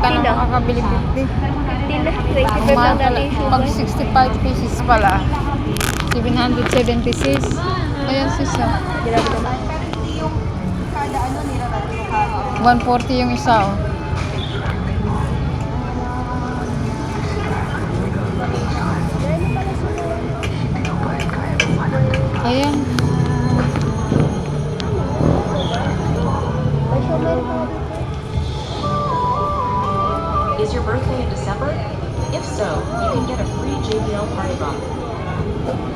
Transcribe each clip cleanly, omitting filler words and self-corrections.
ka 50 na na. makakabili 50. 50 na. 25 lang dati yung Pag sugar. 65 pieces pala, 776. Ayan sis, oh. Grabe naman. 140 yung isa, oh. Ayan. May siomay pa dito. Is your birthday in December? If so, you can get a free JBL party bump.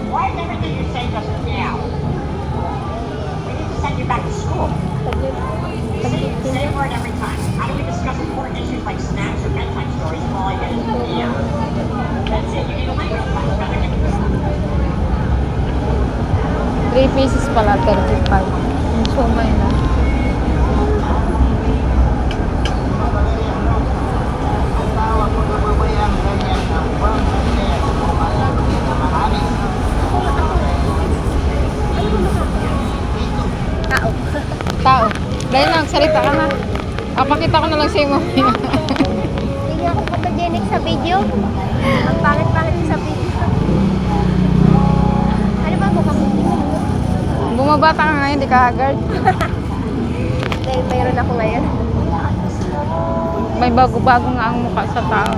Why is everything you say just now? We need to send you back to school. Same word every time. How do we discuss important issues like snacks or bedtime stories if all I get is yeah? That's it. You need a language class. Better get 3 pieces pala, 35. So, may na. Tao. Tao. Dahil nagsalita ka na. Pakita ko na lang sa iyo mamaya. Hindi nga ako photogenic sa video. Ang pangit-pangit sa video. Ano ba mukha mo? Bumabata ka ngayon, di ka haggard. Dahil mayroon ako ngayon. May bago-bago nga ang mukha sa tao.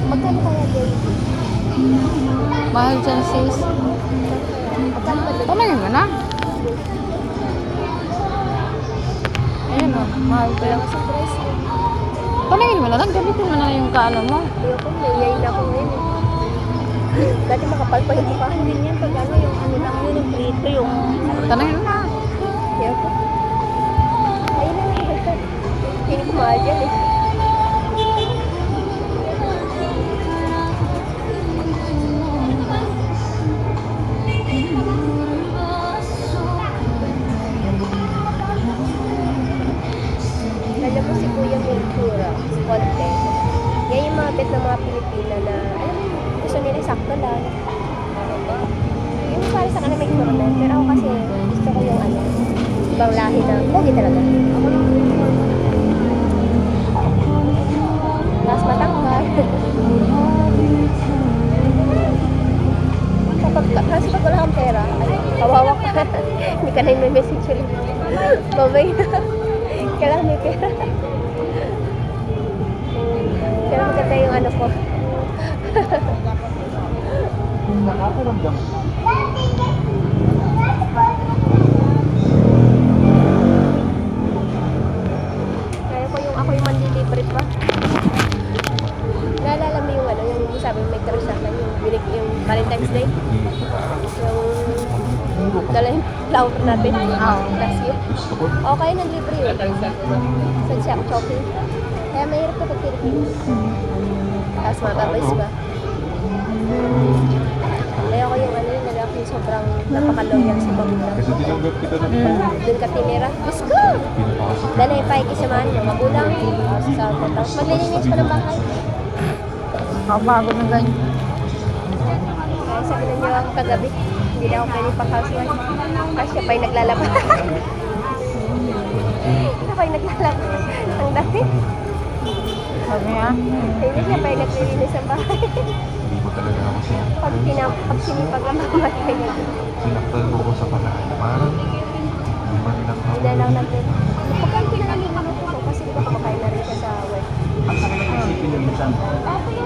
Magkano kaya day? Mahal dyan sis. Magkano ba day? Tanongin mo na. Ayan o, mahal ko Wala lang. ko sa price. Tanongin mo na lang, gamitin mo na yung kaano mo. Ayoko, nayayay na ako ngayon eh. Dati makapal pa yung mukha. Hindi yan pag ano, yung ano lang yun, yung prito, yung... Tanongin mo na. Ayoko. Ayun na lang. Hindi ko mahal yan eh. Alam mo si Kuya Ventura, konti. Yan yung mga bet ng mga Pilipina na, alam mo, gusto nila sakto lang. Yung para sa kanila may tournament, pero ako kasi gusto ko yung ano, ibang lahi na, pogi talaga. Mas matangkad. Kasi pag wala kang pera, ay, kawawa ka. Hindi ka na yung may message ulit. Babay na. Kailangan may pera. Pero maganda yung ano ko. Nakakaramdam. Kaya ko yung ako yung manlilibre pa. Naalala mo yung ano, yung sabi mo may crush sa akin, yung Valentine's Day. Yung dala yung flower natin. Last year. Okay, nanlibre yun. Saan siya ako shopping. Kaya mahirap kapag Pilipinas. Tapos mababais ba? Kaya ko yung ano, yung lalaki yung sobrang napaka-loyal sa magulang. Kasi tinanggap kita ng Doon ka tinira. Diyos ko! Dala yung paikisamahan mo, magulang. Sa tapos maglilinis pa ng bahay. Kapagod ng ganyan. Kaya sabi na niyo ako kagabi, hindi na ako pwede pa-housewife. Kasi siya pa'y naglalaba. Siya pa'y naglalaba. Ang dami. Sabi niya, Hindi siya pa'y naglilinis sa bahay. Hindi ko talaga ako Pag sinipag lang mamatay niya. sinaktan mo ko sa paraan na parang hindi man lang ako. Hindi na lang natin. Pagkain ko na lang yung minuto ko kasi di ba kumakain na rin siya sa work. Ang sakit ng isipin yung minsan. Okay